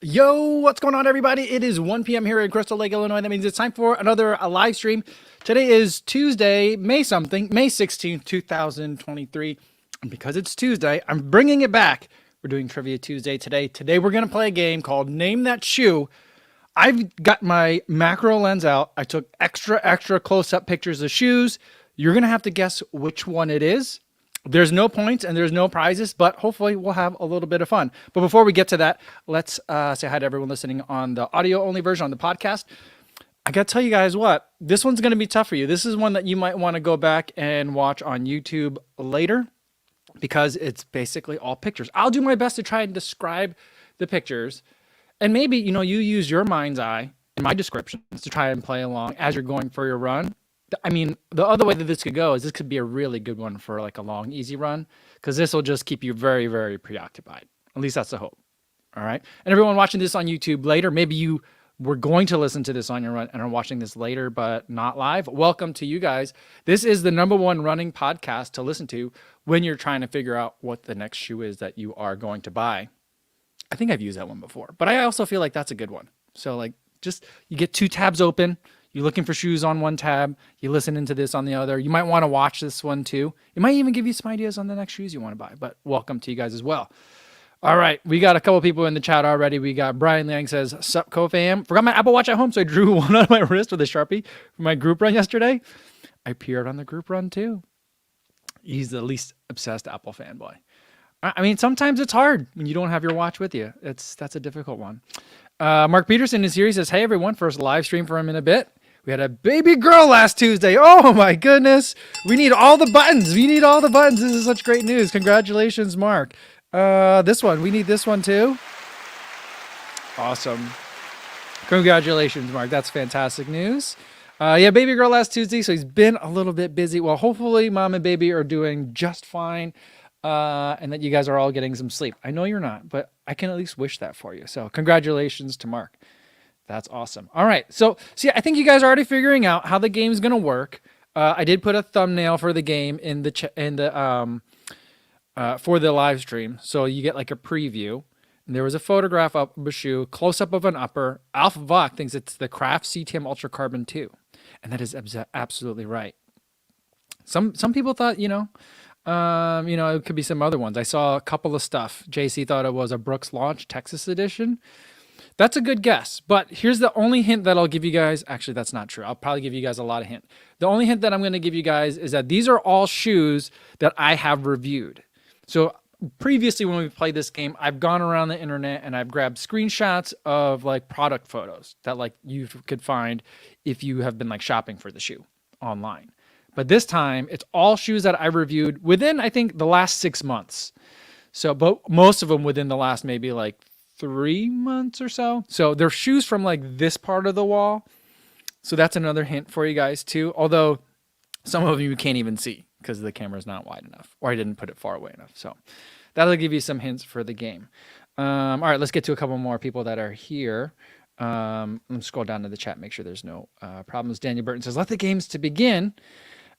Yo, what's going on, everybody? It is 1 p.m. here in Crystal Lake, Illinois. That means it's time for another live stream. Today is Tuesday, May 16th, 2023. And because it's Tuesday, I'm bringing it back. We're doing Trivia Tuesday today. Today, we're going to play a game called Name That Shoe. I've got my macro lens out. I took extra close-up pictures of shoes. You're going to have to guess which one it is. There's no points and there's no prizes, but hopefully we'll have a little bit of fun. But before we get to that, let's say hi to everyone listening on the audio-only version on the podcast. I got to tell you guys what, this one's going to be tough for you. This is one that you might want to go back and watch on YouTube later because it's basically all pictures. I'll do my best to try and describe the pictures. And maybe, you use your mind's eye in my descriptions to try and play along as you're going for your run. I mean, the other way that this could go is this could be a really good one for like a long, easy run because this will just keep you very, very preoccupied. At least that's the hope. All right. And everyone watching this on YouTube later, maybe you were going to listen to this on your run and are watching this later, but not live. Welcome to you guys. This is the #1 running podcast to listen to when you're trying to figure out what the next shoe is that you are going to buy. I think I've used that one before, but I also feel like that's a good one. So like just you get two tabs open. You're looking for shoes on one tab. You listen into this on the other. You might want to watch this one too. It might even give you some ideas on the next shoes you want to buy, but welcome to you guys as well. All right. We got a couple people in the chat already. We got Brian Liang says, sup, co-fam. Forgot my Apple Watch at home, so I drew one on my wrist with a Sharpie for my group run yesterday. I appeared on the group run too. He's the least obsessed Apple fanboy. I mean, sometimes it's hard when you don't have your watch with you. That's a difficult one. Mark Peterson is here. He says, hey, everyone, first live stream for him in a bit. We had a baby girl last Tuesday. Oh, my goodness. We need all the buttons. We need all the buttons. This is such great news. Congratulations, Mark. This one. We need this one, too. Awesome. Congratulations, Mark. That's fantastic news. Yeah, baby girl last Tuesday, so he's been a little bit busy. Well, hopefully mom and baby are doing just fine and that you guys are all getting some sleep. I know you're not, but I can at least wish that for you. So congratulations to Mark. That's awesome. All right. So see, I think you guys are already figuring out how the game's going to work. I did put a thumbnail for the game in the for the live stream. So you get like a preview. And there was a photograph of a shoe, close up of an upper. Alpha Voc thinks it's the Craft CTM Ultra Carbon 2. And that is absolutely right. Some people thought, it could be some other ones. I saw a couple of stuff. JC thought it was a Brooks Launch Texas edition. That's a good guess, but here's the only hint that I'll give you guys. Actually, that's not true. I'll probably give you guys a lot of hint. The only hint that I'm going to give you guys is that these are all shoes that I have reviewed. So previously when we played this game, I've gone around the internet and I've grabbed screenshots of like product photos that like you could find if you have been like shopping for the shoe online. But this time it's all shoes that I reviewed within, I think, the last 6 months. So, but most of them within the last maybe like 3 months or so. So they're shoes from like this part of the wall. So that's another hint for you guys too. Although some of them you can't even see because the camera is not wide enough or I didn't put it far away enough. So that'll give you some hints for the game. All right, let's get to a couple more people that are here. Let me scroll down to the chat, make sure there's no problems. Daniel Burton says, let the games begin.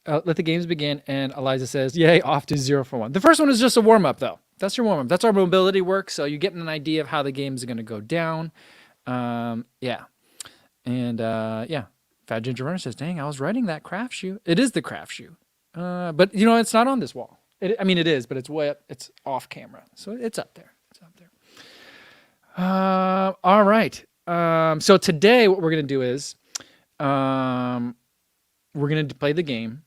And Eliza says, yay, off to 0 for 1. The first one is just a warm-up though. That's your warm-up. That's our mobility work. So you're getting an idea of how the game's going to go down. Yeah. And yeah. Fat Ginger Runner says, dang, I was writing that craft shoe. It is the craft shoe. But it's not on this wall. It is, but it's way up. It's off camera. So it's up there. It's up there. All right. So today what we're going to do is we're going to play the game.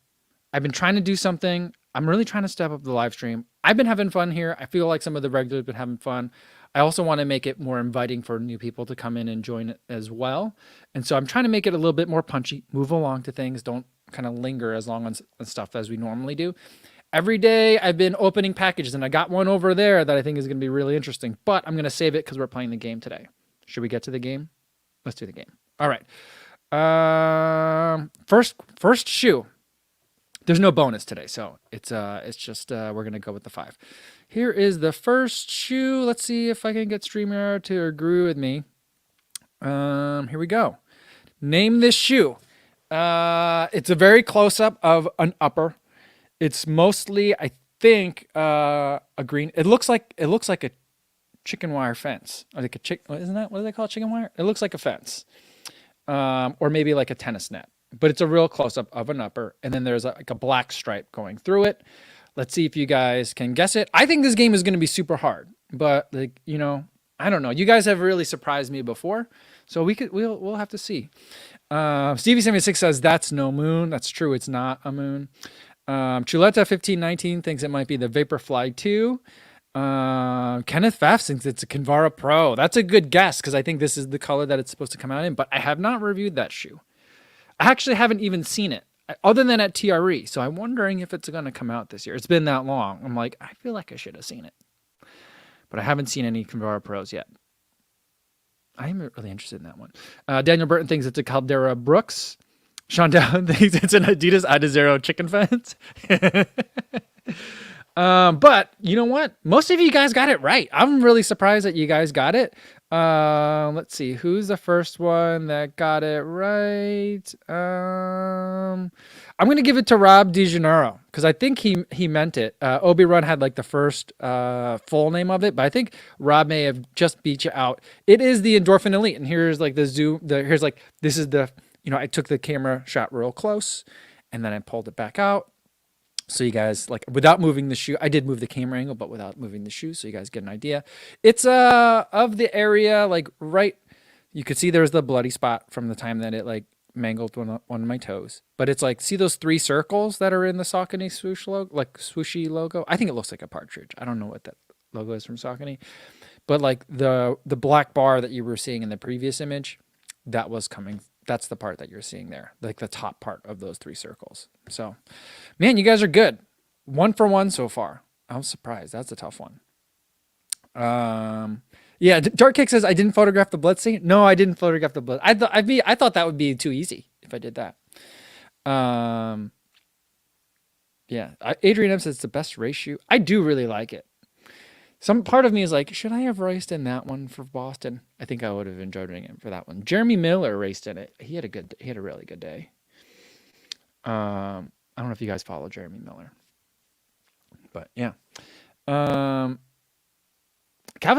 I've been trying to do something. I'm really trying to step up the live stream. I've been having fun here. I feel like some of the regulars have been having fun. I also want to make it more inviting for new people to come in and join it as well. And so I'm trying to make it a little bit more punchy, move along to things. Don't kind of linger as long on stuff as we normally do. Every day I've been opening packages and I got one over there that I think is going to be really interesting, but I'm going to save it because we're playing the game today. Should we get to the game? Let's do the game. All right. First shoe. There's no bonus today, so it's just we're gonna go with the 5. Here is the first shoe. Let's see if I can get StreamYard to agree with me. Here we go. Name this shoe. It's a very close up of an upper. It's mostly, I think, a green. It looks like a chicken wire fence. Or like isn't that, what do they call it, chicken wire? It looks like a fence. Or maybe like a tennis net. But it's a real close-up of an upper. And then there's like a black stripe going through it. Let's see if you guys can guess it. I think this game is going to be super hard. But, like, you know, I don't know. You guys have really surprised me before. So we'll have to see. Stevie76 says that's no moon. That's true. It's not a moon. Chuleta1519 thinks it might be the Vaporfly 2. Kenneth Pfaff thinks it's a Kinvara Pro. That's a good guess because I think this is the color that it's supposed to come out in, but I have not reviewed that shoe. I actually haven't even seen it other than at TRE. So I'm wondering if it's going to come out this year. It's been that long. I'm like, I feel like I should have seen it, but I haven't seen any Kinvara Pros yet. I'm really interested in that one. Daniel Burton thinks it's a Caldera Brooks. Sean Down thinks it's an Adidas Adizero chicken fence. But you know what? Most of you guys got it right. I'm really surprised that you guys got it. Let's see. Who's the first one that got it right? I'm going to give it to Rob DeGennaro because I think he meant it. Obi-Run had like the first full name of it, but I think Rob may have just beat you out. It is the Endorphin Elite. And here's like the zoom. Here's like, this is the, you know, I took the camera shot real close and then I pulled it back out. So you guys, like, without moving the shoe, I did move the camera angle, but without moving the shoe, so you guys get an idea. It's of the area, like, right, you could see there's the bloody spot from the time that it, like, mangled one of my toes. But it's like, see those 3 circles that are in the Saucony swoosh logo, like, swooshy logo? I think it looks like a partridge. I don't know what that logo is from Saucony. But, like, the black bar that you were seeing in the previous image, that was coming. That's the part that you're seeing there, like the top part of those 3 circles. So, man, you guys are good. 1 for 1 so far. I'm surprised. That's a tough one. Yeah, Dark Kick says I didn't photograph the blood stain. No, I didn't photograph the blood. I thought that would be too easy if I did that. Yeah, Adrian M says it's the best race shoe. I do really like it. Some part of me is like, should I have raced in that one for Boston? I think I would have enjoyed doing it for that one. Jeremy Miller raced in it. He had a really good day. I don't know if you guys follow Jeremy Miller, but yeah. Calvin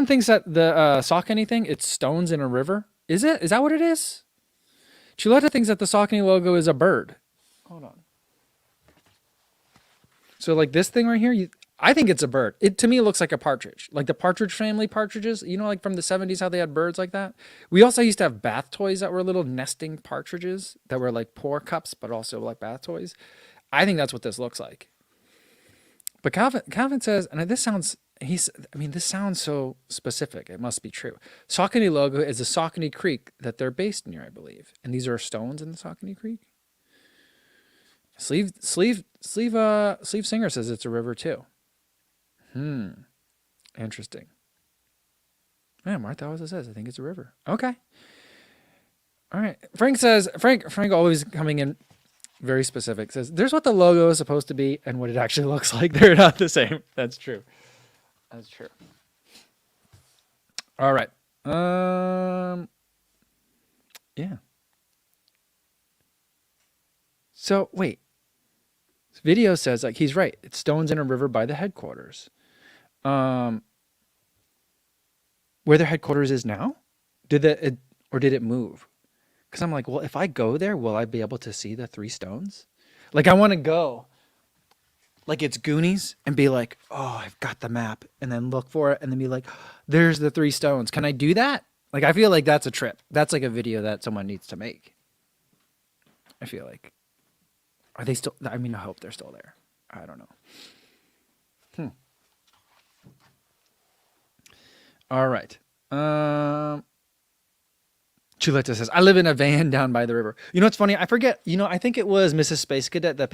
thinks that the Saucony thing, it's stones in a river. Is it? Is that what it is? Chuleta thinks that the Saucony logo is a bird. Hold on. So like this thing right here, I think it's a bird. It to me looks like a partridge, like the Partridge Family partridges. You know, like from the 70s, how they had birds like that. We also used to have bath toys that were little nesting partridges that were like pour cups, but also like bath toys. I think that's what this looks like. But Calvin says, and this sounds so specific. It must be true. Saucony logo is the Saucony Creek that they're based near, I believe. And these are stones in the Saucony Creek. Sleeve Singer says it's a river too. Interesting. Yeah, Martha always says, I think it's a river. Okay. All right. Frank says, Frank always coming in very specific, says, there's what the logo is supposed to be and what it actually looks like. They're not the same. That's true. That's true. All right. Yeah. So, wait. This video says, like, he's right. It's stones in a river by the headquarters. Where their headquarters is now? Did it move? Because I'm like, well, if I go there, will I be able to see the 3 stones? Like, I want to go, like it's Goonies, and be like, oh, I've got the map, and then look for it, and then be like, there's the 3 stones. Can I do that? Like, I feel like that's a trip. That's like a video that someone needs to make. I feel like. Are they still? I mean, I hope they're still there. I don't know. All right. Chuleta says, I live in a van down by the river. You know what's funny? I forget. You know, I think it was Mrs. Space Cadet that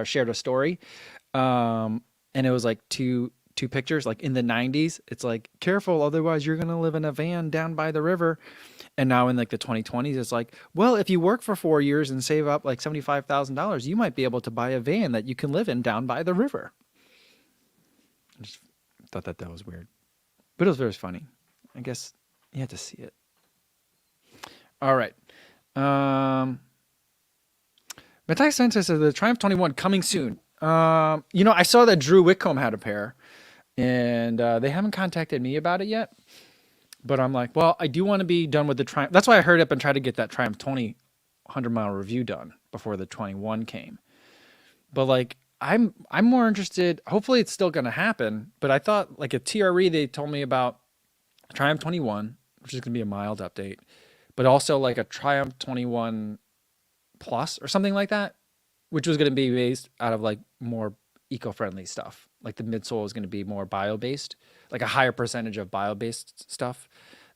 shared a story. And it was like two pictures, like in the 90s. It's like, careful, otherwise you're going to live in a van down by the river. And now in like the 2020s, it's like, well, if you work for 4 years and save up like $75,000, you might be able to buy a van that you can live in down by the river. I just thought that was weird. But it was very funny. I guess you had to see it. All right. Matthias Sanchez says the Triumph 21 coming soon. You know, I saw that Drew Whitcomb had a pair. and they haven't contacted me about it yet. But I'm like, well, I do want to be done with the Triumph. That's why I hurried up and tried to get that Triumph 20 100-mile review done before the 21 came. But like, I'm more interested. Hopefully, it's still going to happen. But I thought like a TRE, they told me about Triumph 21, which is going to be a mild update, but also like a Triumph 21 Plus or something like that, which was going to be based out of like more eco-friendly stuff. Like the midsole is going to be more bio-based, like a higher percentage of bio-based stuff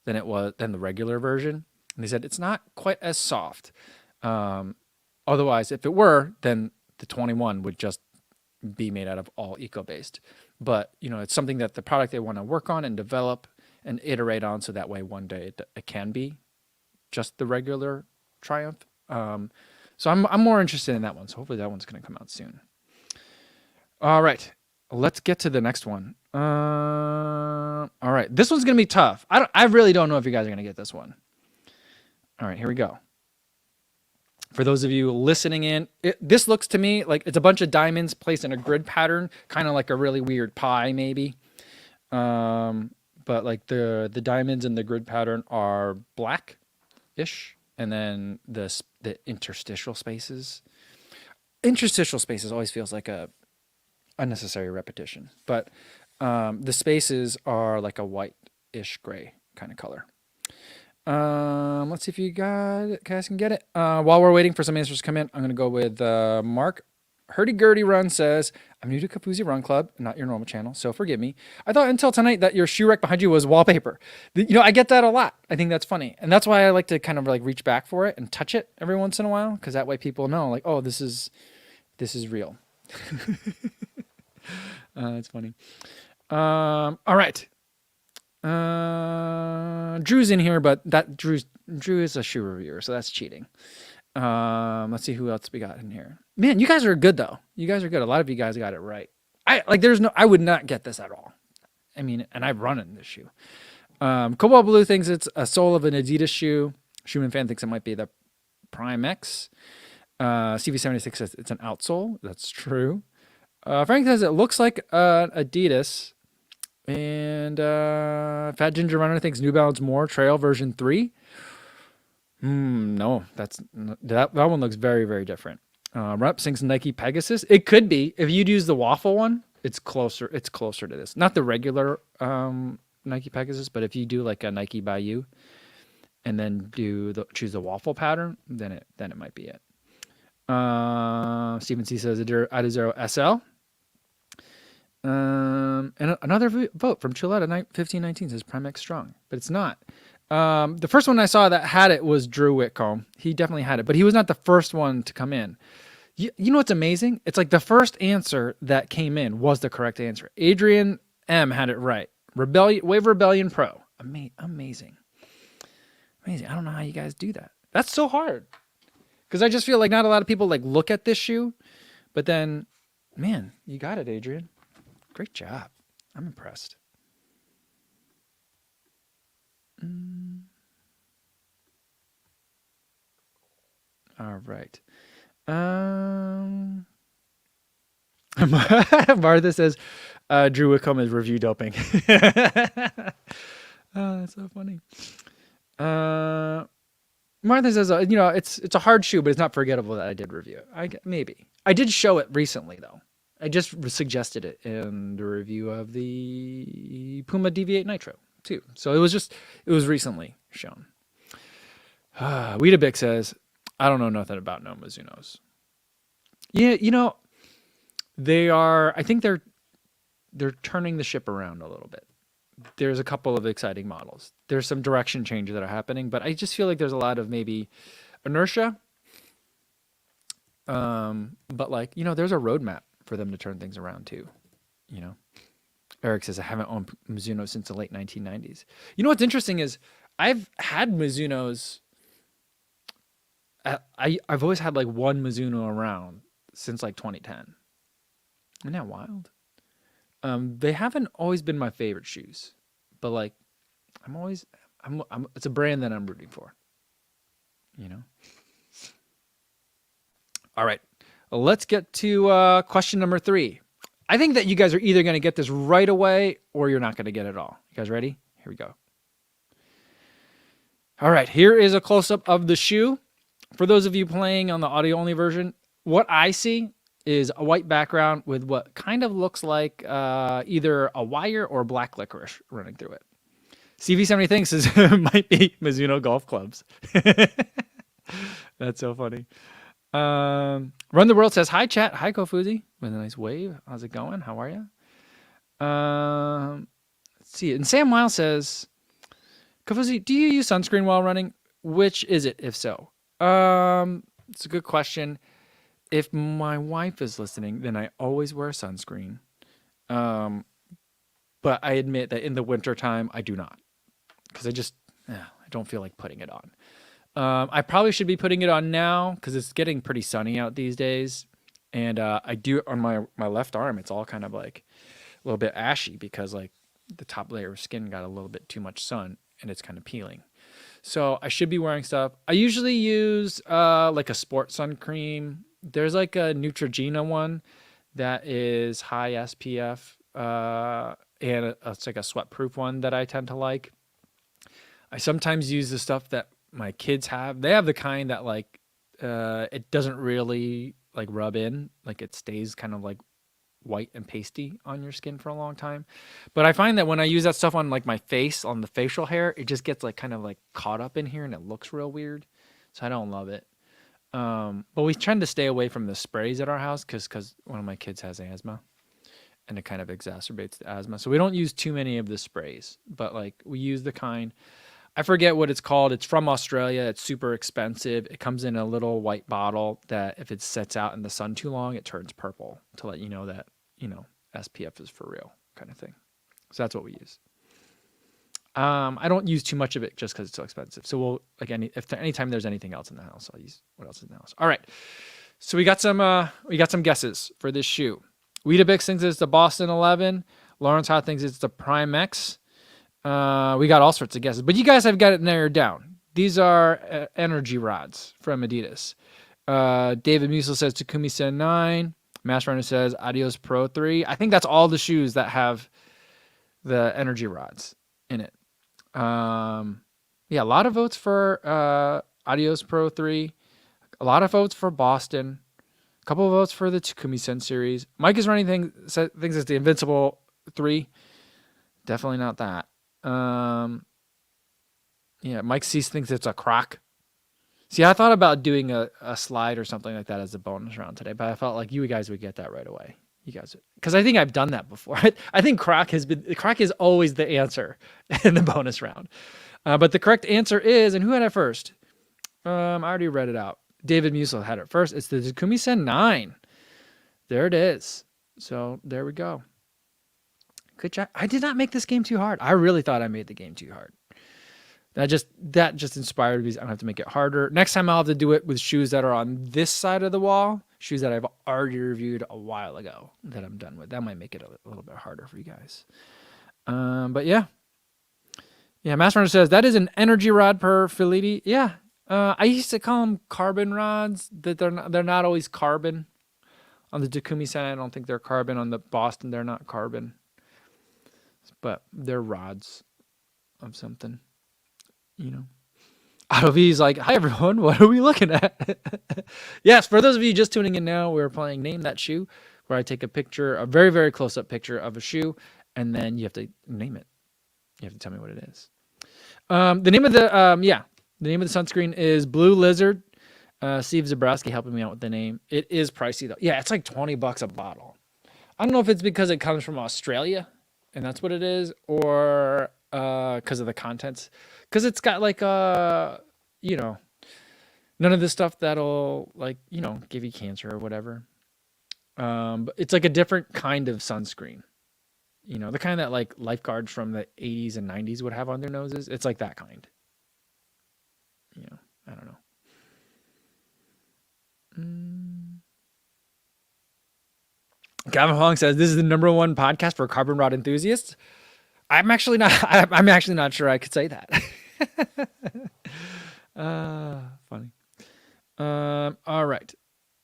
than the regular version. And they said it's not quite as soft. Otherwise, if it were, then the 21 would just be made out of all eco-based. But it's something that the product they want to work on and develop and iterate on, so that way one day it can be just the regular Triumph. So I'm more interested in that one. So hopefully that one's going to come out soon. All right, let's get to the next one. All right, this one's going to be tough. I really don't know if you guys are going to get this one. All right, here we go. For those of you listening in, this looks to me like it's a bunch of diamonds placed in a grid pattern, kind of like a really weird pie, maybe. But like the diamonds in the grid pattern are black-ish, and then the interstitial spaces. Interstitial spaces always feels like a unnecessary repetition, but the spaces are like a white-ish gray kind of color. Let's see if you guys can get it. While we're waiting for some answers to come in, I'm going to go with Mark. Hurdy-gurdy Run says, I'm new to Kafuzi Run Club, not your normal channel, so forgive me. I thought until tonight that your shoe rack behind you was wallpaper. I get that a lot. I think that's funny. And that's why I like to kind of like reach back for it and touch it every once in a while, because that way people know, like, oh, this is real. That's funny. All right. Drew's in here, but Drew is a shoe reviewer, so that's cheating. Let's see who else we got in here. Man, you guys are good though. You guys are good. A lot of you guys got it right. I would not get this at all. I mean, and I've run in this shoe. Cobalt Blue thinks it's a sole of an Adidas shoe. Schumann Fan thinks it might be the Prime X. CV76 says it's an outsole. That's true. Frank says it looks like Adidas. And Fat Ginger Runner thinks New Balance More Trail version 3. No, that one looks very, very different. Rep thinks Nike Pegasus. It could be. If you'd use the waffle one, it's closer to this. Not the regular Nike Pegasus, but if you do like a Nike Bayou and then choose the waffle pattern, then it might be it. Stephen C says Adizero SL. And another vote from Chilletta 1519 says Prime X Strong, but it's not. The first one I saw that had it was Drew Whitcomb. He definitely had it, but he was not the first one to come in. You know what's amazing? It's like the first answer that came in was the correct answer. Adrian M had it right. Wave Rebellion Pro. Amazing. I don't know how you guys do that. That's so hard. Because I just feel like not a lot of people like look at this shoe, but then, man, you got it, Adrian. Great job. I'm impressed. All right. Martha says, Drew Whitcomb is review doping. Oh, that's so funny. Martha says, it's a hard shoe, but it's not forgettable that I did review it. Maybe. I did show it recently, though. I just suggested it in the review of the Puma DV8 Nitro, too. So it was recently shown. Weetabix says, I don't know nothing about no Mizunos. Yeah, I think they're turning the ship around a little bit. There's a couple of exciting models. There's some direction changes that are happening, but I just feel like there's a lot of maybe inertia. But there's a roadmap for them to turn things around too. Eric says, I haven't owned Mizuno since the late 1990s. What's interesting is I've had Mizunos. I've always had one Mizuno around since 2010. Isn't that wild? They haven't always been my favorite shoes, but it's a brand that I'm rooting for. All right, let's get to question number 3. I think that you guys are either going to get this right away or you're not going to get it at all. You guys ready? Here we go. All right, here is a close-up of the shoe. For those of you playing on the audio-only version, what I see is a white background with what kind of looks like either a wire or black licorice running through it. CV70 thinks it might be Mizuno golf clubs. That's so funny. Run the World says, hi, chat. Hi, Kofuzi. With a nice wave. How's it going? How are you? Let's see. And Sam Weil says, Kofuzi, do you use sunscreen while running? Which is it, if so? It's a good question. If my wife is listening, then I always wear sunscreen. But I admit that in the wintertime, I do not. Because I don't feel like putting it on. I probably should be putting it on now because it's getting pretty sunny out these days. And I do on my left arm, it's all kind of like a little bit ashy because like the top layer of skin got a little bit too much sun and it's kind of peeling. So I should be wearing stuff. I usually use like a sport sun cream. There's like a Neutrogena one that is high SPF and it's like a sweat proof one that I tend to like. I sometimes use the stuff that my kids have. They have the kind that like it doesn't really like rub in, like it stays kind of like white and pasty on your skin for a long time. But I find that when I use that stuff on like my face, on the facial hair, it just gets like kind of like caught up in here and it looks real weird. So I don't love it. But we tend to stay away from the sprays at our house because one of my kids has asthma and it kind of exacerbates the asthma. So we don't use too many of the sprays, but like we use the kind, I forget what it's called. It's from Australia. It's super expensive. It comes in a little white bottle that if it sits out in the sun too long, it turns purple to let you know that, SPF is for real kind of thing. So that's what we use. I don't use too much of it just because it's so expensive. So we'll anytime there's anything else in the house, I'll use what else is in the house. All right. So we got some guesses for this shoe. Weetabix thinks it's the Boston 11. Lawrence Hott thinks it's the Prime X. We got all sorts of guesses, but you guys have got it narrowed down. These are energy rods from Adidas. David Musil says Takumi Sen 9. Master Runner says Adios Pro 3. I think that's all the shoes that have the energy rods in it. A lot of votes for Adios Pro 3. A lot of votes for Boston. A couple of votes for the Takumi Sen series. Mike is running thinks it's the Invincible 3. Definitely not that. Mike Cease thinks it's a Croc. See, I thought about doing a slide or something like that as a bonus round today, but I felt like you guys would get that right away. You guys, because I think I've done that before. I think Croc is always the answer in the bonus round. But the correct answer is, and who had it first? I already read it out. David Musil had it first. It's the Takumi Sen 9. There it is. So there we go. Good job. I did not make this game too hard. I really thought I made the game too hard. That just inspired me. I don't have to make it harder. Next time I'll have to do it with shoes that are on this side of the wall, shoes that I've already reviewed a while ago that I'm done with. That might make it a little bit harder for you guys. But yeah. Yeah, Master Runner says that is an energy rod per Filiti. Yeah. I used to call them carbon rods. That they're not always carbon. On the Takumi Sen, I don't think they're carbon. On the Boston, they're not carbon. But they're rods of something, Otto V's like, hi everyone, what are we looking at? Yes, for those of you just tuning in now, we're playing Name That Shoe, where I take a very, very close-up picture of a shoe, and then you have to name it. You have to tell me what it is. The name of the sunscreen is Blue Lizard. Steve Zabrowski helping me out with the name. It is pricey though. Yeah, it's like $20 a bottle. I don't know if it's because it comes from Australia and that's what it is, or because of the contents. Because it's got like none of this stuff that'll give you cancer or whatever. But it's like a different kind of sunscreen. The kind that like lifeguards from the 80s and 90s would have on their noses. It's like that kind. I don't know. Gavin Hong says this is the #1 podcast for carbon rod enthusiasts. I'm actually not sure I could say that. Funny. All right.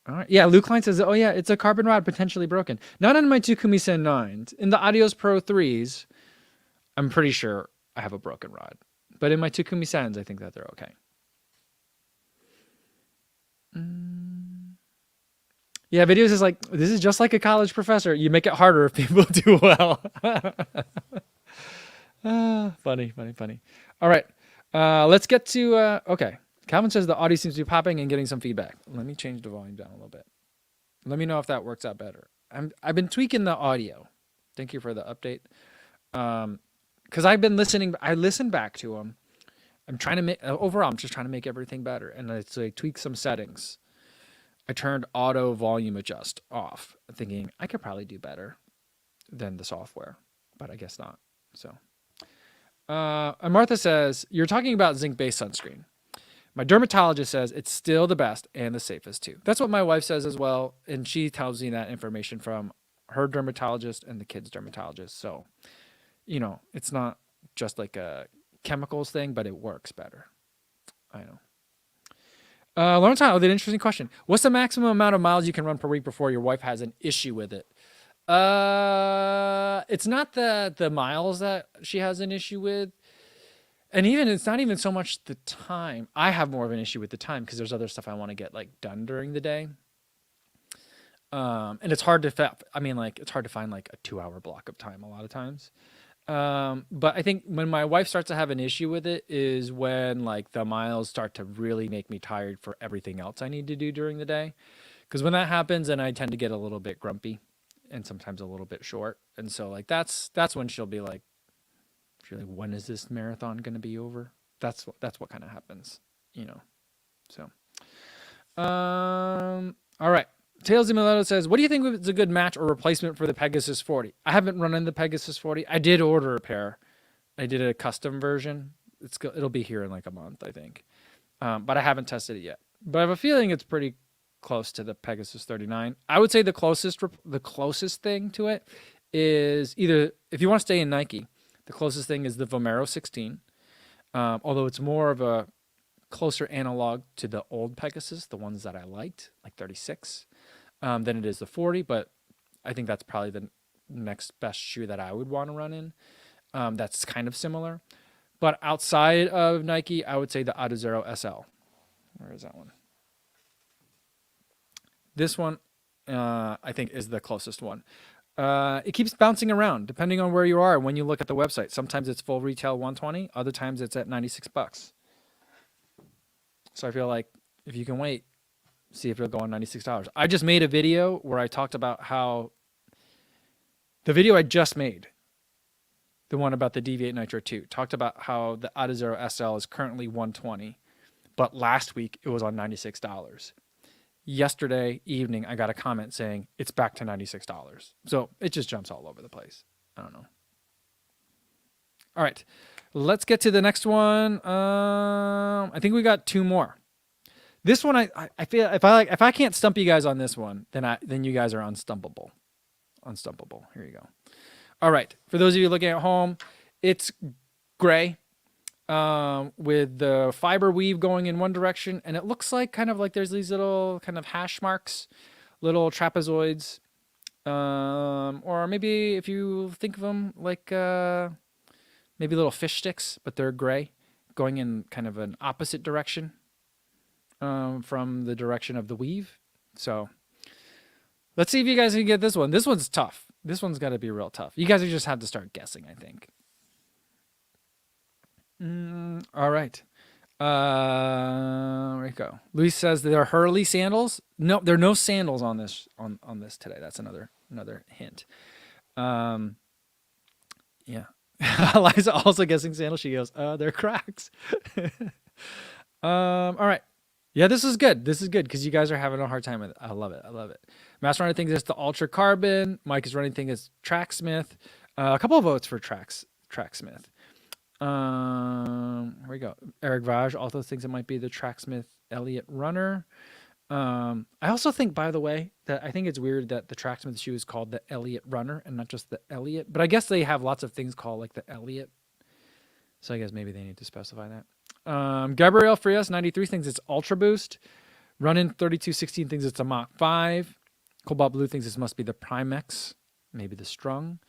All right. Yeah, Luke Klein says, oh yeah, it's a carbon rod potentially broken. Not on my two Kumisen 9s. In the Adios Pro 3s, I'm pretty sure I have a broken rod. But in my two Kumisens, I think that they're okay. Yeah, videos is like, this is just like a college professor. You make it harder if people do well. Funny, funny, funny. All right. Let's get to, okay. Calvin says the audio seems to be popping and getting some feedback. Let me change the volume down a little bit. Let me know if that works out better. I've been tweaking the audio. Thank you for the update. Because I've been listening. I listened back to them. I'm trying to make, overall, I'm just trying to make everything better. And I tweak some settings. I turned auto volume adjust off, thinking I could probably do better than the software, but I guess not. So, and Martha says, you're talking about zinc-based sunscreen. My dermatologist says it's still the best and the safest too. That's what my wife says as well. And she tells me that information from her dermatologist and the kid's dermatologist. So, you know, it's not just like a chemicals thing, but it works better. I know. Lawrence, with an interesting question. What's the maximum amount of miles you can run per week before your wife has an issue with it? It's not the miles that she has an issue with. And even it's not even so much the time. I have more of an issue with the time because there's other stuff I want to get like done during the day. And it's hard to it's hard to find like a 2-hour block of time a lot of times. But I think when my wife starts to have an issue with it is when like the miles start to really make me tired for everything else I need to do during the day. Because when that happens, then I tend to get a little bit grumpy and sometimes a little bit short. And so like that's when she'll be like, when is this marathon going to be over? That's what kind of happens, you know? So, all right. Tails Mileto says, what do you think is a good match or replacement for the Pegasus 40? I haven't run in the Pegasus 40. I did order a pair. I did a custom version. It'll be here in like a month, I think. But I haven't tested it yet. But I have a feeling it's pretty close to the Pegasus 39. I would say the closest thing to it is either, if you want to stay in Nike, the closest thing is the Vomero 16. Although it's more of a closer analog to the old Pegasus, the ones that I liked, like 36. Than it is the 40, but I think that's probably the next best shoe that I would want to run in. That's kind of similar. But outside of Nike, I would say the Adizero SL. Where is that one? This one, I think, is the closest one. It keeps bouncing around depending on where you are when you look at the website. Sometimes it's full retail $120, other times it's at $96. So I feel like if you can wait, see if it'll go on $96. I just made a video where I talked about how the video I just made, the one about the Deviate Nitro 2, talked about how the Adizero SL is currently $120, but last week it was on $96. Yesterday evening, I got a comment saying it's back to $96. So it just jumps all over the place. I don't know. All right, let's get to the next one. I think we got 2 more. This one, I feel if I can't stump you guys on this one, then you guys are unstumpable. Unstumpable. Here you go. All right. For those of you looking at home, it's gray with the fiber weave going in one direction, and it looks like kind of like there's these little kind of hash marks, little trapezoids, or maybe if you think of them like maybe little fish sticks, but they're gray, going in kind of an opposite direction. From the direction of the weave. So let's see if you guys can get this one. This one's tough. This one's got to be real tough. You guys just have to start guessing, I think. All right. There we go. Luis says there are Hurley sandals. No, there are no sandals on this on this today. That's another hint. Yeah. Eliza also guessing sandals. She goes, they're cracks. All right. Yeah, this is good. This is good because you guys are having a hard time with it. I love it. I love it. Master Runner thinks it's the Ultra Carbon. Mike is running thinks it's Tracksmith. A couple of votes for Tracksmith. Here we go. Eric Vaj also thinks it might be the Tracksmith Elliott Runner. I also think, by the way, that I think it's weird that the Tracksmith shoe is called the Elliott Runner and not just the Elliott. But I guess they have lots of things called like the Elliott. So I guess maybe they need to specify that. Gabriel Frias 93 thinks it's Ultra Boost. Running 3216 thinks it's a Mach 5. Cobalt Blue thinks this must be the Primex, maybe the Strung.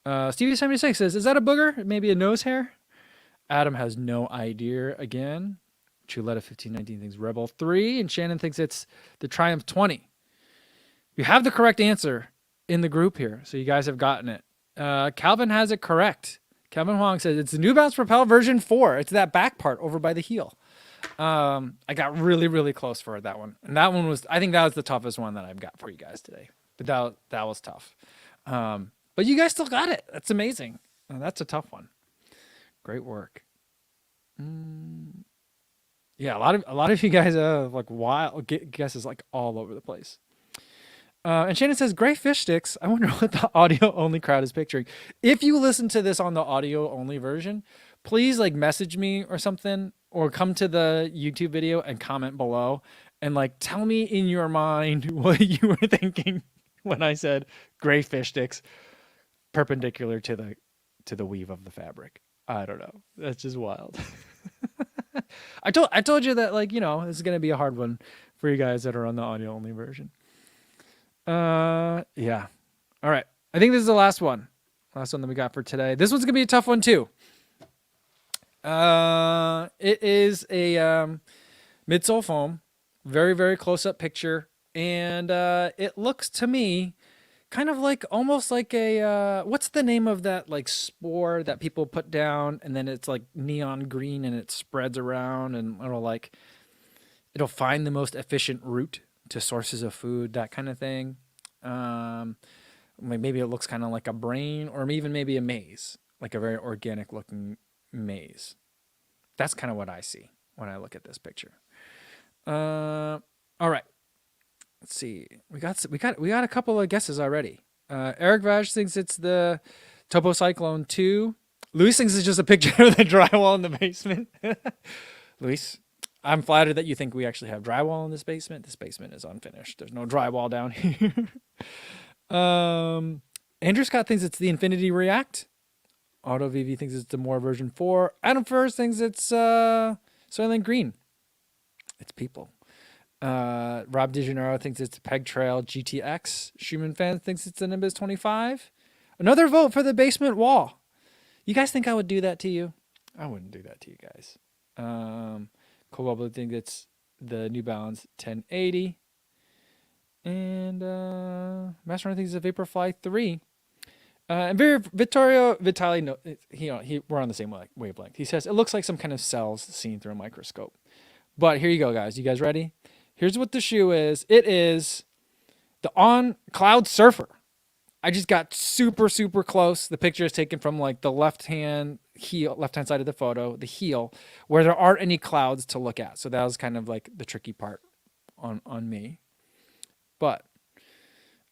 Stevie76 says, is that a booger? Maybe a nose hair? Adam has no idea again. Chuleta 1519 thinks Rebel 3. And Shannon thinks it's the Triumph 20. You have the correct answer in the group here, so you guys have gotten it. Calvin has it correct. Kevin Huang says it's the New Balance Propel version 4. It's that back part over by the heel. I got really, really close for that one. And that one was, I think that was the toughest one that I've got for you guys today. But that was tough. But you guys still got it. That's amazing. That's a tough one. Great work. Yeah, a lot of you guys have like wild guesses like all over the place. And Shannon says, gray fish sticks. I wonder what the audio only crowd is picturing. If you listen to this on the audio only version, please like message me or something, or come to the YouTube video and comment below and like tell me in your mind what you were thinking when I said gray fish sticks perpendicular to the weave of the fabric. I don't know. That's just wild. I told you that, like, you know, this is going to be a hard one for you guys that are on the audio only version. Yeah. All right. I think this is the last one. Last one that we got for today. This one's going to be a tough one too. It is a midsole foam, very, very close up picture. And it looks to me kind of like almost like a, what's the name of that like spore that people put down and then it's like neon green and it spreads around and it'll find the most efficient route to sources of food, that kind of thing. Maybe it looks kind of like a brain or even maybe a maze, like a very organic looking maze. That's kind of what I see when I look at this picture. All right. Let's see. We got a couple of guesses already. Eric Vaj thinks it's the Topo Cyclone 2. Luis thinks it's just a picture of the drywall in the basement. Luis, I'm flattered that you think we actually have drywall in this basement. This basement is unfinished. There's no drywall down here. Andrew Scott thinks it's the Infinity React. Auto VV thinks it's the More version 4. Adam First thinks it's Soylent Green. It's people. Rob DeGennaro thinks it's Peg Trail GTX. Schumann Fan thinks it's the Nimbus 25. Another vote for the basement wall. You guys think I would do that to you? I wouldn't do that to you guys. Cobalt Blue thinks it's the New Balance 1080. And Master Runner thinks it's a Vaporfly 3. And Vitali, no, we're on the same wavelength. He says, it looks like some kind of cells seen through a microscope. But here you go, guys. You guys ready? Here's what the shoe is. It is the On Cloud Surfer. I just got super, super close. The picture is taken from like the left-hand side of the photo, the heel, where there aren't any clouds to look at. So that was kind of like the tricky part on me. But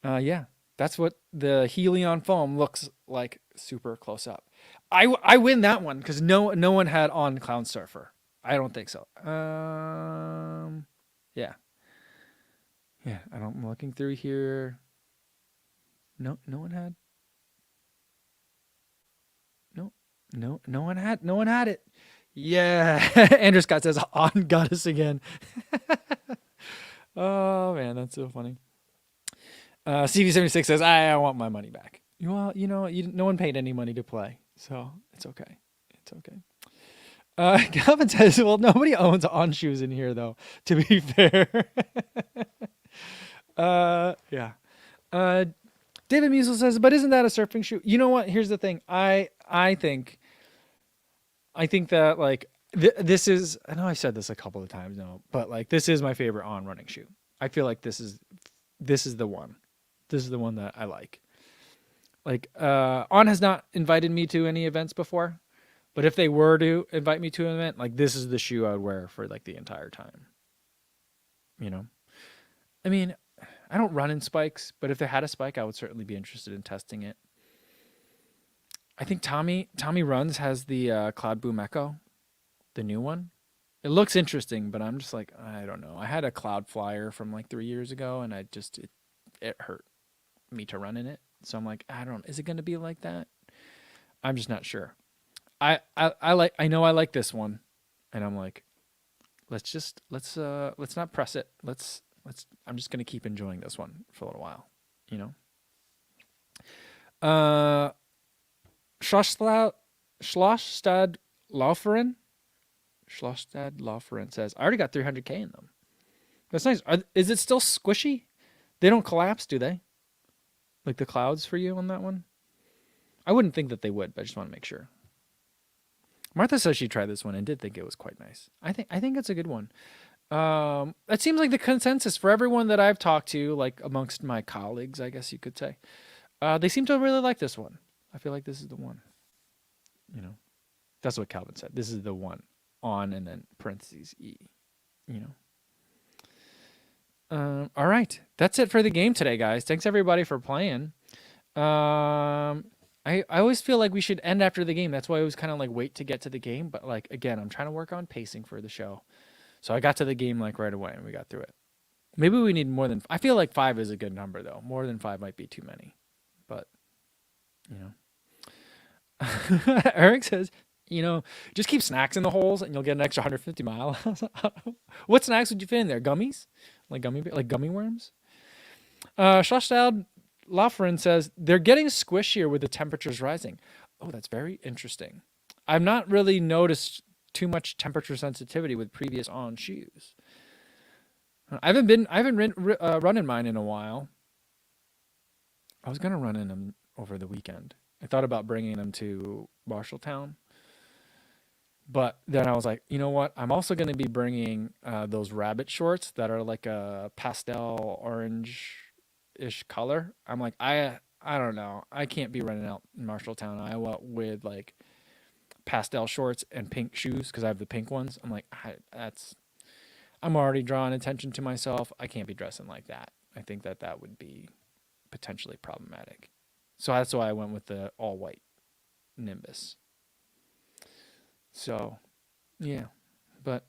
yeah, that's what the Helion foam looks like super close up. I win that one because no one had On Cloud Surfer. I don't think so. Yeah. I'm looking through here. No one had. No one had it. Yeah. Andrew Scott says On Goddess again. Oh man, that's so funny. CV76 says I want my money back. Well, no one paid any money to play, so it's okay. It's okay. Calvin says, well, nobody owns On shoes in here, though, to be fair. Yeah. David Musil says, but isn't that a surfing shoe? You know what? Here's the thing. I think that, like, this is, I know I said this a couple of times now, but, like, this is my favorite On running shoe. I feel like this is the one. This is the one that I like. Like, On has not invited me to any events before. But if they were to invite me to an event, like this is the shoe I would wear for like the entire time. You know? I mean, I don't run in spikes, but if they had a spike, I would certainly be interested in testing it. I think Tommy Runs has the Cloud Boom Echo, the new one. It looks interesting, but I'm just like, I don't know. I had a Cloud Flyer from like 3 years ago, and it hurt me to run in it. So I'm like, I don't know. Is it going to be like that? I'm just not sure. I know I like this one, and I'm like, let's not press it. I'm just gonna keep enjoying this one for a little while, you know. Uh, Schlossstad Schlossstad Lauferen Schlossstad Lauferen says I already got 300K in them. That's nice. Is it still squishy? They don't collapse, do they? Like the clouds for you on that one? I wouldn't think that they would, but I just want to make sure. Martha says she tried this one and did think it was quite nice. I think it's a good one. That seems like the consensus for everyone that I've talked to, like amongst my colleagues, I guess you could say. They seem to really like this one. I feel like this is the one. You know, that's what Calvin said. This is the one on and then parentheses E. You know. All right, that's it for the game today, guys. Thanks everybody for playing. I always feel like we should end after the game. That's why I always kind of like wait to get to the game. But like again, I'm trying to work on pacing for the show. So I got to the game like right away and we got through it. Maybe we need more than. I feel like 5 is a good number though. More than 5 might be too many. But you know, Eric says, you know, just keep snacks in the holes and you'll get an extra 150 miles. What snacks would you fit in there? Gummies, like gummy worms. Schlossstad Lafren says they're getting squishier with the temperatures rising. Oh, that's very interesting. I've not really noticed too much temperature sensitivity with previous on shoes. I haven't run in mine in a while. I was gonna run in them over the weekend. I thought about bringing them to Marshalltown, but then I was like, you know what? I'm also gonna be bringing those rabbit shorts that are like a pastel orange-ish color. I'm like, I don't know. I can't be running out in Marshalltown, Iowa, with like pastel shorts and pink shoes because I have the pink ones. I'm like, I'm already drawing attention to myself. I can't be dressing like that. I think that would be potentially problematic. So that's why I went with the all white Nimbus. So, yeah, but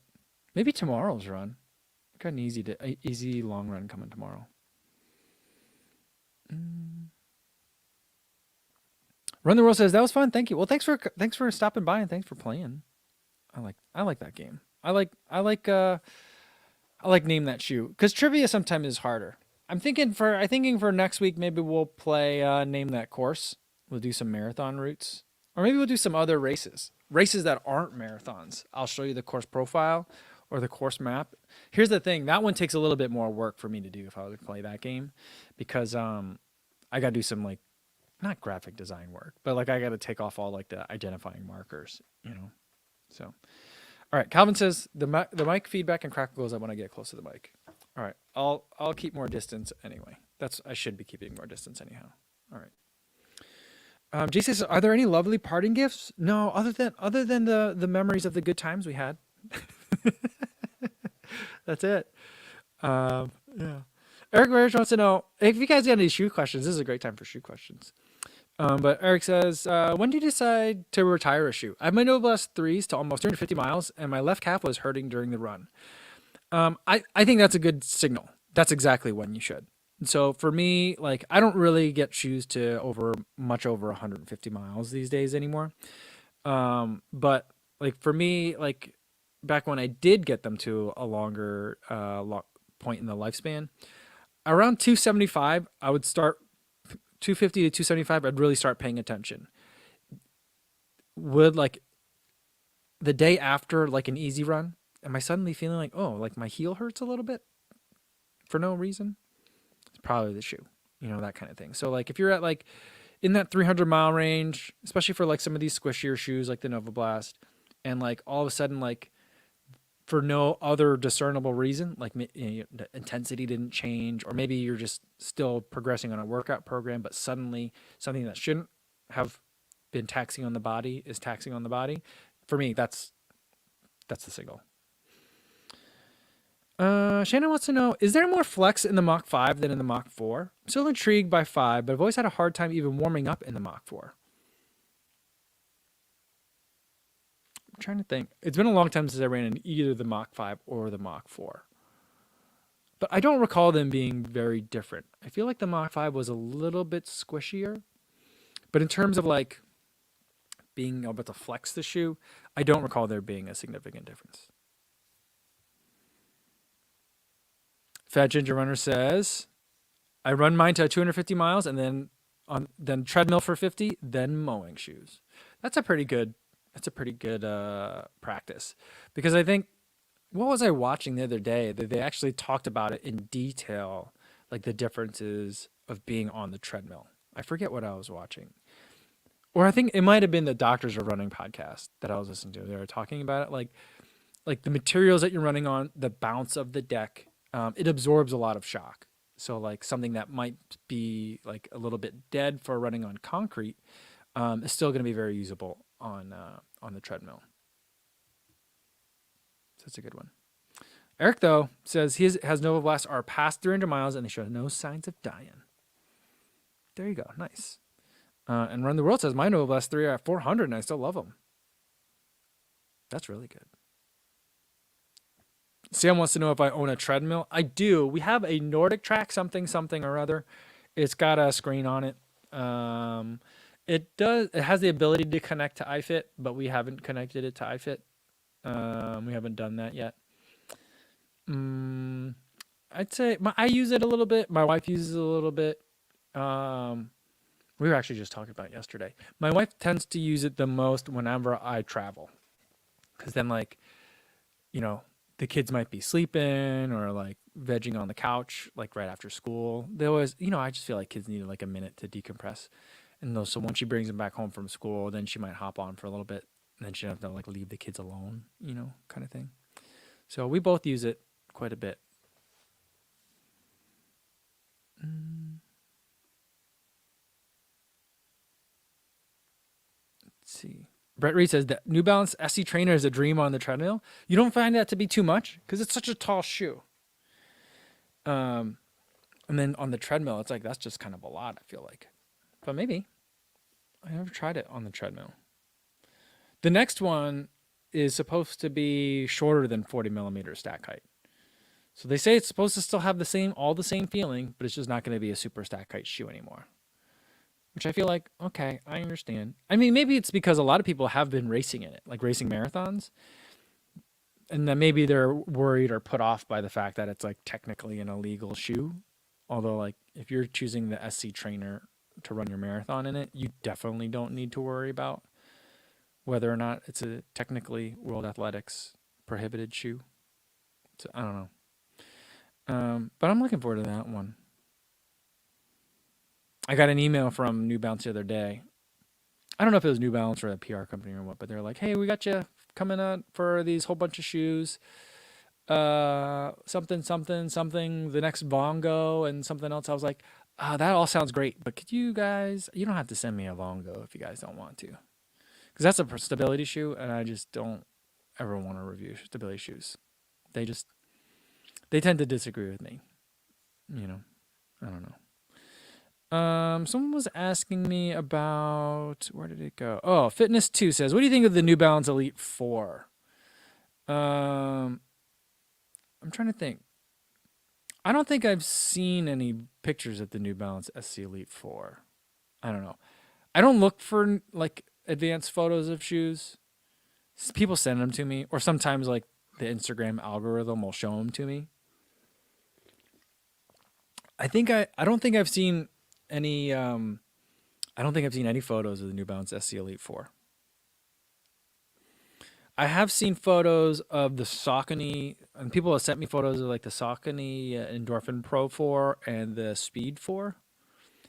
maybe tomorrow's run. I got an easy long run coming tomorrow. Run the World says that was fun. Thank you. Well, thanks for stopping by and thanks for playing. I like that game. I like name that shoe because trivia sometimes is harder. I'm thinking for next week maybe we'll play name that course. We'll do some marathon routes, or maybe we'll do some other races that aren't marathons. I'll show you the course profile or the course map. Here's the thing: that one takes a little bit more work for me to do if I was to play that game, because I got to do some like not graphic design work, but like I got to take off all like the identifying markers, you know. So, all right. Calvin says the mic feedback and crackle goes up when I get close to the mic. All right. I'll keep more distance anyway. I should be keeping more distance anyhow. All right. Jay says, are there any lovely parting gifts? No, other than the memories of the good times we had. That's it. Yeah. Eric Rarish wants to know if you guys got any shoe questions. This is a great time for shoe questions. But Eric says, when do you decide to retire a shoe? I have my Noblest 3s to almost 350 miles, and my left calf was hurting during the run. I think that's a good signal. That's exactly when you should. So for me, like I don't really get shoes to much over 150 miles these days anymore. But like for me, like back when I did get them to a longer point in the lifespan, around 275, I would start 250 to 275. I'd really start paying attention. Would like the day after like an easy run, am I suddenly feeling like, oh, like my heel hurts a little bit for no reason? It's probably the shoe, you know, that kind of thing. So like if you're at like in that 300-mile range, especially for like some of these squishier shoes like the Nova Blast, and like all of a sudden like for no other discernible reason, like you know, the intensity didn't change, or maybe you're just still progressing on a workout program, but suddenly something that shouldn't have been taxing on the body is taxing on the body. For me, that's the signal. Shannon wants to know, is there more flex in the Mach 5 than in the Mach 4? I'm still intrigued by 5, but I've always had a hard time even warming up in the Mach 4. I'm trying to think. It's been a long time since I ran in either the Mach 5 or the Mach 4. But I don't recall them being very different. I feel like the Mach 5 was a little bit squishier. But in terms of like being able to flex the shoe, I don't recall there being a significant difference. Fat Ginger Runner says, I run mine to 250 miles and then treadmill for 50, then mowing shoes. That's a pretty good practice, because I think, what was I watching the other day that they actually talked about it in detail, like the differences of being on the treadmill. I forget what I was watching. Or I think it might have been the Doctors Are Running podcast that I was listening to. They were talking about it, like the materials that you're running on, the bounce of the deck, it absorbs a lot of shock. So like something that might be like a little bit dead for running on concrete is still going to be very usable on the treadmill. So that's a good one. Eric, though, says he has Nova Blasts are past 300 miles and they show no signs of dying. There you go. Nice. And Run the World says my Nova Blast 3 are at 400 and I still love them. That's really good. Sam wants to know if I own a treadmill. I do. We have a Nordic Track something or other. It's got a screen on it. It has the ability to connect to iFit, but we haven't connected it to iFit. We haven't done that yet. I'd say I use it a little bit. My wife uses it a little bit. We were actually just talking about it yesterday. My wife tends to use it the most whenever I travel, because then, like, the kids might be sleeping or like vegging on the couch, like right after school. They always, I just feel like kids need like a minute to decompress. And so once she brings them back home from school, then she might hop on for a little bit, and then she doesn't have to like leave the kids alone, kind of thing. So we both use it quite a bit. Let's see. Brett Reed says that New Balance SC Trainer is a dream on the treadmill. You don't find that to be too much because it's such a tall shoe. And then on the treadmill, it's like that's just kind of a lot, I feel like. But maybe. I never tried it on the treadmill. The next one is supposed to be shorter than 40 millimeter stack height. So they say it's supposed to still have all the same feeling, but it's just not going to be a super stack height shoe anymore. Which I feel like, okay, I understand. I mean, maybe it's because a lot of people have been racing in it, like racing marathons. And then maybe they're worried or put off by the fact that it's like technically an illegal shoe. Although, like, if you're choosing the SC Trainer to run your marathon in it, you definitely don't need to worry about whether or not it's a technically World Athletics prohibited shoe. So I don't know. But I'm looking forward to that one. I got an email from New Balance the other day. I don't know if it was New Balance or a PR company or what, but they're like, hey, we got you coming out for these whole bunch of shoes. Something, the next Bongo and something else. I was like, that all sounds great, but could you don't have to send me a Bongo if you guys don't want to. Because that's a stability shoe, and I just don't ever want to review stability shoes. They tend to disagree with me. I don't know. Someone was asking me about, where did it go? Oh, Fitness 2 says, what do you think of the New Balance Elite 4? I'm trying to think. I don't think I've seen any pictures of the New Balance SC Elite 4. I don't know. I don't look for like advanced photos of shoes. People send them to me, or sometimes like the Instagram algorithm will show them to me. I don't think I've seen any photos of the New Balance SC Elite 4. I have seen photos of the Saucony, and people have sent me photos of like the Saucony Endorphin Pro 4 and the Speed 4.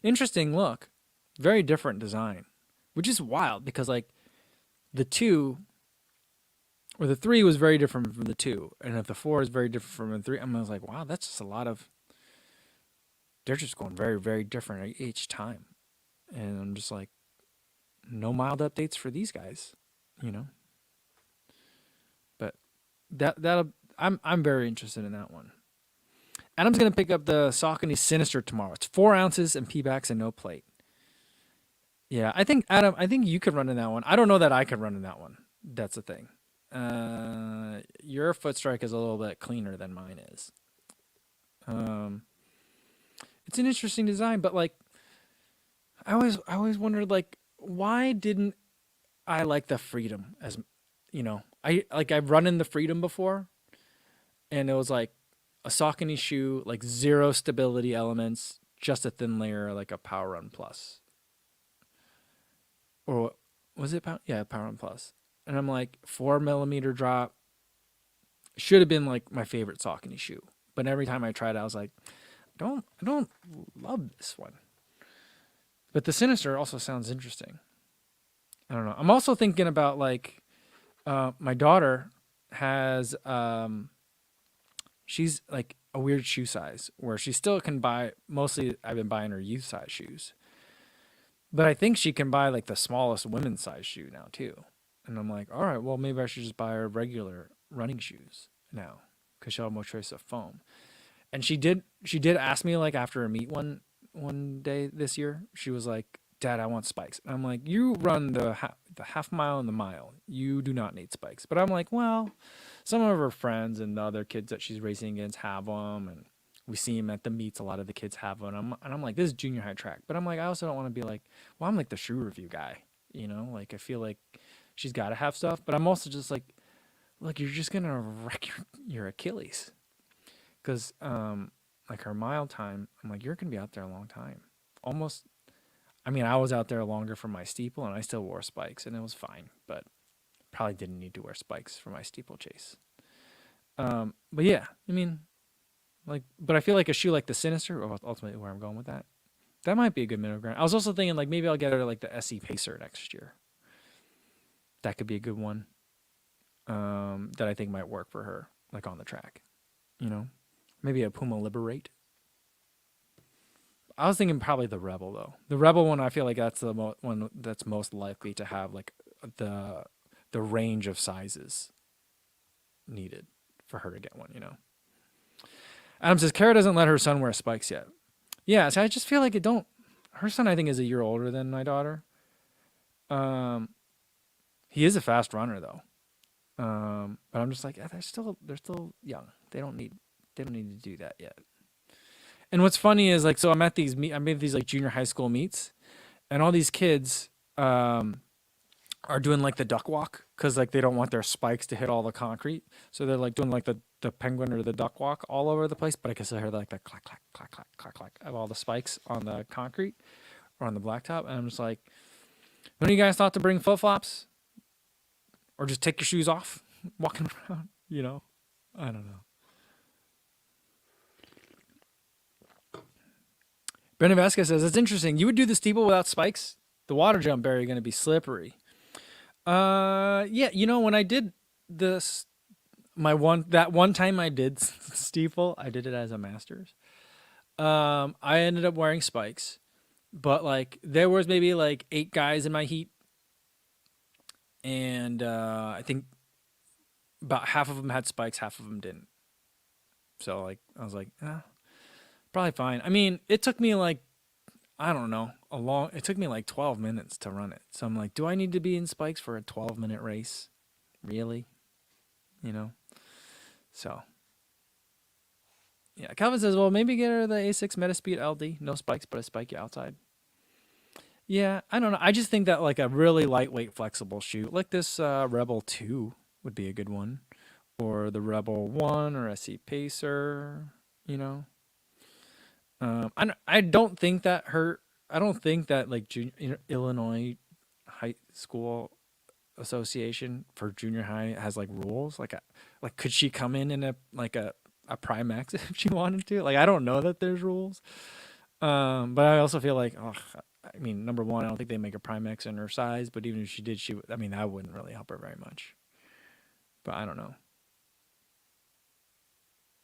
Interesting look. Very different design, which is wild because like the 2 or the 3 was very different from the 2. And if the 4 is very different from the 3, I was like, wow, that's just a lot of, they're just going very, very different each time. And I'm just like, no mild updates for these guys, But I'm very interested in that one. Adam's gonna pick up the Saucony Sinister tomorrow. It's 4 ounces and P-backs and no plate. Yeah, I think Adam, you could run in that one. I don't know that I could run in that one. That's the thing. Your foot strike is a little bit cleaner than mine is. It's an interesting design, but like, I always wondered like, why didn't I like the Freedom as, I've run in the Freedom before, and it was like, a Saucony shoe, like zero stability elements, just a thin layer, like a Power Run Plus, or was it Power? Yeah, Power Run Plus. And I'm like 4 millimeter drop. Should have been like my favorite Saucony shoe, but every time I tried it, I was like, I don't love this one. But the Sinister also sounds interesting. I don't know. I'm also thinking about like my daughter has she's like a weird shoe size where she still can buy mostly I've been buying her youth size shoes. But I think she can buy like the smallest women's size shoe now too. And I'm like, all right, well maybe I should just buy her regular running shoes now because she'll have more choice of foam. And she did ask me like after a meet one day this year, she was like, "Dad, I want spikes." And I'm like, "You run the half mile and the mile. You do not need spikes." But I'm like, well, some of her friends and the other kids that she's racing against have them, and we see them at the meets. A lot of the kids have them. And I'm like, this is junior high track. But I'm like, I also don't want to be like, well, I'm like the shoe review guy. Like I feel like she's got to have stuff. But I'm also just like, look, you're just gonna wreck your Achilles because like her mile time, I'm like, you're gonna be out there a long time. Almost. I mean, I was out there longer for my steeple, and I still wore spikes, and it was fine. But probably didn't need to wear spikes for my steeplechase. But yeah, I mean, like, but I feel like a shoe like the Sinister, or ultimately where I'm going with that, that might be a good middle ground. I was also thinking like maybe I'll get her like the SE Pacer next year. That could be a good one. That I think might work for her, like on the track. You know, maybe a Puma Liberate. I was thinking probably the Rebel though. The Rebel one, I feel like that's the one that's most likely to have like the the range of sizes needed for her to get one. Adam says Kara doesn't let her son wear spikes yet. Yeah, so I just feel like it don't. Her son, I think, is a year older than my daughter. Um, he is a fast runner though. But I'm just like, they're still young. They don't need to do that yet. And what's funny is like, so I'm at these like junior high school meets, and all these kids are doing like the duck walk because like they don't want their spikes to hit all the concrete, so they're like doing like the penguin or the duck walk all over the place. But I guess I heard like the clack clack clack clack clack clack of all the spikes on the concrete or on the blacktop, and I'm just like, when are you guys thought to bring flip flops or just take your shoes off walking around? I don't know. Brendan Vasquez says it's interesting. You would do the steeple without spikes. The water jump barrier going to be slippery. Yeah. When I did this, that one time I did steeple, I did it as a masters. I ended up wearing spikes, but like there was maybe like 8 guys in my heat, and I think about half of them had spikes, half of them didn't. So like I was like, probably fine. I mean, it took me like I don't know it took me like 12 minutes to run it. So I'm like, do I need to be in spikes for a 12-minute race? Really? You know. So yeah, Calvin says, well, maybe get her the A6 Metaspeed LD, no spikes, but a spike you outside. Yeah, I don't know. I just think that like a really lightweight, flexible shoe, like this Rebel 2 would be a good one, or the Rebel 1 or SC Pacer. You know, I don't think that her. I don't think that like Illinois High School Association for junior high has like rules. Like could she come in a Prime X if she wanted to? Like I don't know that there's rules. But I also feel like, oh, I mean, number one, I don't think they make a Prime X in her size. But even if she did, I mean, that wouldn't really help her very much. But I don't know.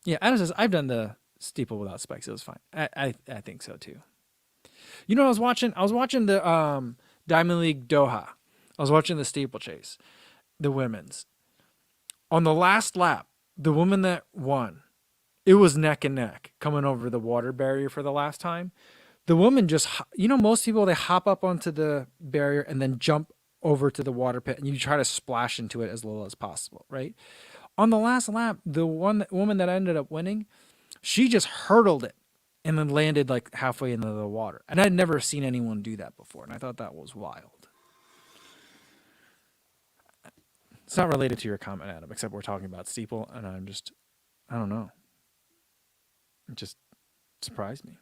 Yeah, Adam says I've done the steeple without spikes. It was fine. I think so too. I was watching. I was watching the Diamond League Doha. I was watching the steeplechase, the women's. On the last lap, the woman that won, it was neck and neck coming over the water barrier for the last time. The woman just, most people, they hop up onto the barrier and then jump over to the water pit and you try to splash into it as little as possible, right? On the last lap, the woman that ended up winning, she just hurdled it and then landed like halfway into the water. And I'd never seen anyone do that before. And I thought that was wild. It's not related to your comment, Adam, except we're talking about steeple. And I don't know. It just surprised me.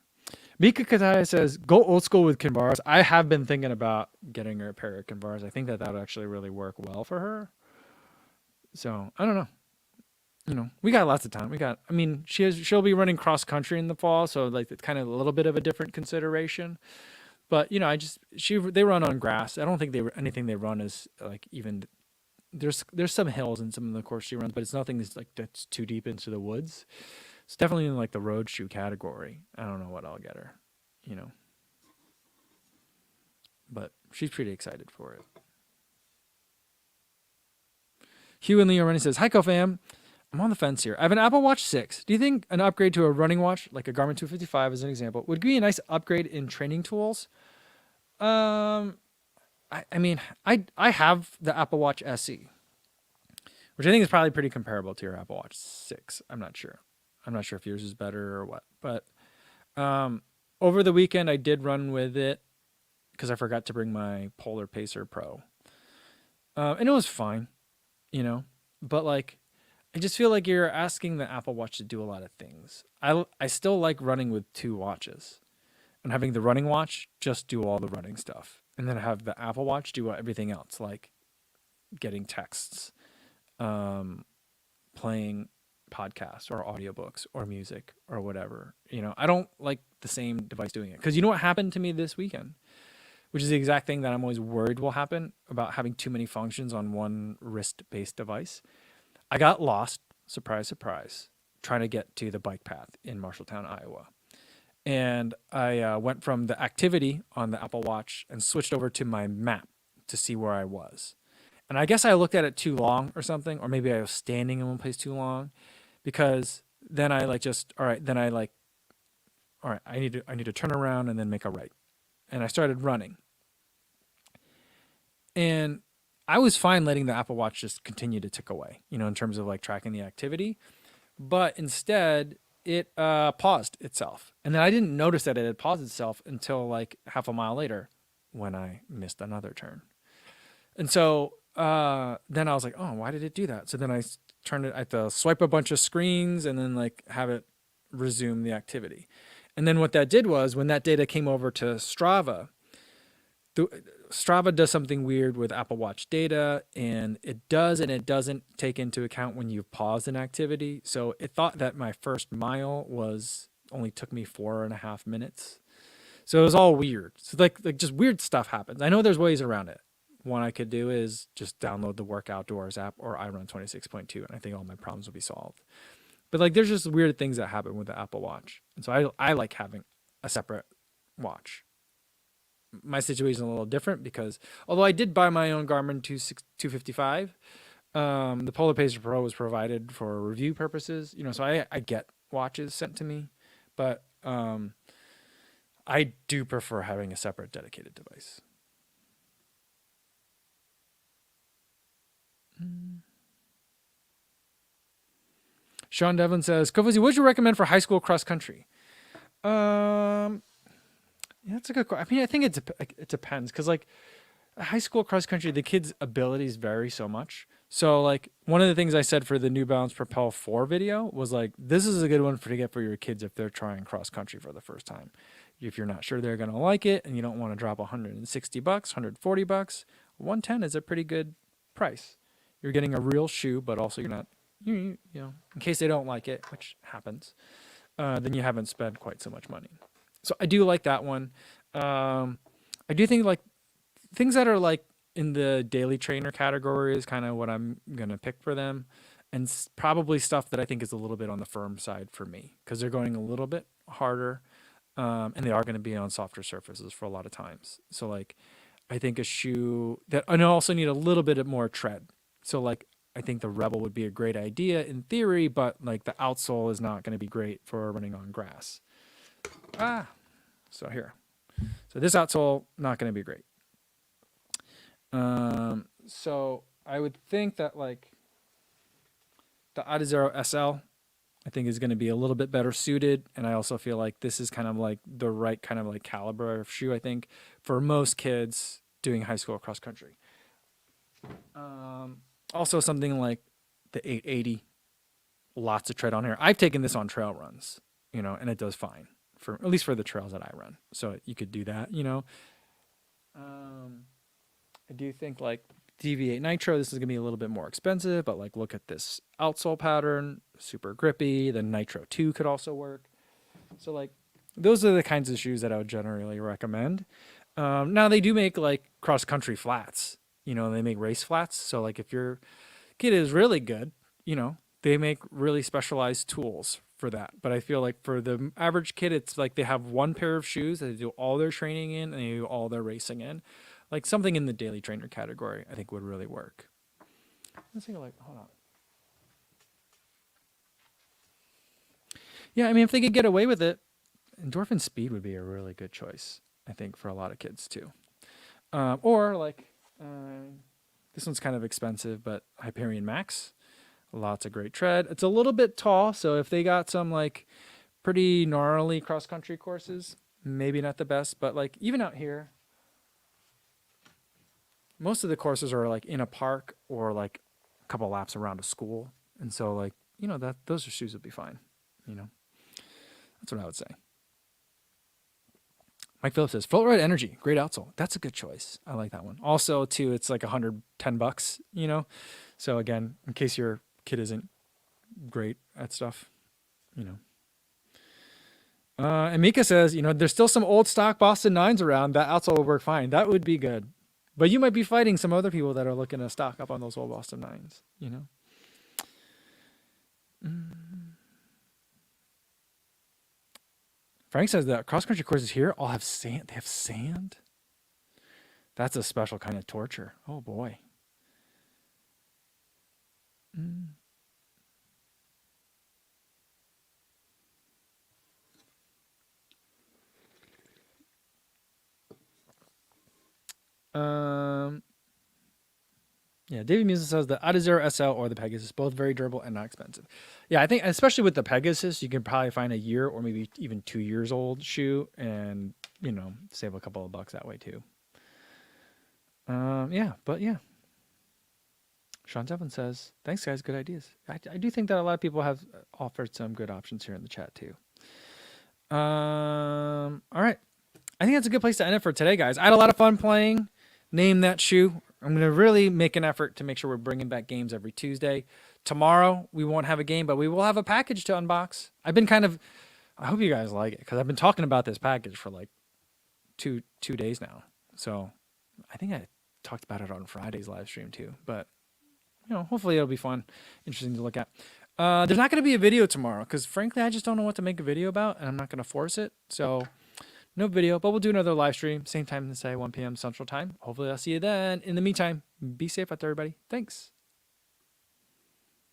Mika Kataya says, go old school with Kinvaras. I have been thinking about getting her a pair of Kinvaras. I think that would actually really work well for her. So I don't know. We got lots of time. She'll be running cross country in the fall, so like it's kind of a little bit of a different consideration. But they run on grass. I don't think anything they run is like even there's some hills in some of the course she runs, but it's nothing that's too deep into the woods. It's definitely in like the road shoe category. I don't know what I'll get her, you know, but she's pretty excited for it. Hugh and Leo Rennie says, "Hi, fam. I'm on the fence here. I have an Apple Watch 6. Do you think an upgrade to a running watch, like a Garmin 255 as an example, would be a nice upgrade in training tools?" I have the Apple Watch SE, which I think is probably pretty comparable to your Apple Watch 6. I'm not sure. I'm not sure if yours is better or what. But over the weekend, I did run with it because I forgot to bring my Polar Pacer Pro. And it was fine, But like, I just feel like you're asking the Apple Watch to do a lot of things. I still like running with two watches and having the running watch just do all the running stuff. And then have the Apple Watch do everything else, like getting texts, playing podcasts or audiobooks or music or whatever. I don't like the same device doing it. Because you know what happened to me this weekend? Which is the exact thing that I'm always worried will happen about having too many functions on one wrist-based device. I got lost, surprise, surprise, trying to get to the bike path in Marshalltown, Iowa. And I went from the activity on the Apple Watch and switched over to my map to see where I was. And I guess I looked at it too long or something, or maybe I was standing in one place too long, because then I need to turn around and then make a right. And I started running. And I was fine letting the Apple Watch just continue to tick away, in terms of like tracking the activity. But instead, it paused itself. And then I didn't notice that it had paused itself until like half a mile later when I missed another turn. And so then I was like, oh, why did it do that? So then I turned it, I had to swipe a bunch of screens and then like have it resume the activity. And then what that did was when that data came over to Strava, Strava does something weird with Apple Watch data, and it does and it doesn't take into account when you've paused an activity. So it thought that my first mile only took me 4.5 minutes. So it was all weird. So like just weird stuff happens. I know there's ways around it. One I could do is just download the Work Outdoors app or iRun 26.2, and I think all my problems will be solved. But like there's just weird things that happen with the Apple Watch. And so I like having a separate watch. My situation is a little different because although I did buy my own Garmin 255, the Polar Pacer Pro was provided for review purposes. So I get watches sent to me, but I do prefer having a separate dedicated device. Sean Devlin says, Kofuzi, what would you recommend for high school cross country? Yeah, that's a good question. I think it depends because like high school cross country, the kids' abilities vary so much. So like one of the things I said for the New Balance Propel 4 video was like, this is a good one to get for your kids if they're trying cross country for the first time. If you're not sure they're going to like it and you don't want to drop $160, $140, 110 is a pretty good price. You're getting a real shoe, but also you're not, in case they don't like it, which happens, then you haven't spent quite so much money. So I do like that one. I do think like things that are like in the daily trainer category is kind of what I'm going to pick for them. And probably stuff that I think is a little bit on the firm side for me because they're going a little bit harder and they are going to be on softer surfaces for a lot of times. So like I think a shoe that and I also need a little bit more tread. So like I think the Rebel would be a great idea in theory, but like the outsole is not going to be great for running on grass. So here. So this outsole, not going to be great. So I would think that like the Adizero SL, I think is going to be a little bit better suited. And I also feel like this is kind of like the right kind of like caliber of shoe, I think, for most kids doing high school cross country. Also something like the 880, lots of tread on here. I've taken this on trail runs. and it does fine for at least for the trails that I run. So you could do that. I do think like DV8 Nitro, this is gonna be a little bit more expensive, but like look at this outsole pattern, super grippy. The Nitro 2 could also work. So like those are the kinds of shoes that I would generally recommend. Now they do make like cross country flats. They make race flats. So like if your kid is really good, they make really specialized tools for that. But I feel like for the average kid, it's like they have one pair of shoes that they do all their training in and they do all their racing in. Like something in the daily trainer category, I think would really work. Let's take a look. Hold on. Yeah, I mean, if they could get away with it, Endorphin Speed would be a really good choice, I think, for a lot of kids too. Or like this one's kind of expensive, but Hyperion Max, lots of great tread. It's a little bit tall, so if they got some like pretty gnarly cross country courses, maybe not the best, but like even out here, most of the courses are like in a park or like a couple laps around a school, and so like that those shoes would be fine. That's what I would say. Mike Phillips says, Float Ride Energy, great outsole. That's a good choice. I like that one. Also, too, it's like $110, So again, in case your kid isn't great at stuff, And Mika says, there's still some old stock Boston 9s around. That outsole will work fine. That would be good. But you might be fighting some other people that are looking to stock up on those old Boston 9s, Frank says that cross-country courses here all have sand. They have sand? That's a special kind of torture. Oh, boy. Yeah, David Musa says the Adizero SL or the Pegasus, both very durable and not expensive. Yeah, I think especially with the Pegasus, you can probably find a year or maybe even 2 years old shoe and, save a couple of bucks that way too. Yeah. Sean Devlin says, thanks guys, good ideas. I do think that a lot of people have offered some good options here in the chat too. All right. I think that's a good place to end it for today, guys. I had a lot of fun playing Name That Shoe. I'm going to really make an effort to make sure we're bringing back games every Tuesday. Tomorrow, we won't have a game, but we will have a package to unbox. I hope you guys like it because I've been talking about this package for like two days now. So I think I talked about it on Friday's live stream too, but hopefully it'll be fun, interesting to look at. There's not going to be a video tomorrow because frankly, I just don't know what to make a video about and I'm not going to force it. So no video, but we'll do another live stream, same time to say 1 p.m. Central Time. Hopefully I'll see you then. In the meantime, be safe out there, everybody. Thanks.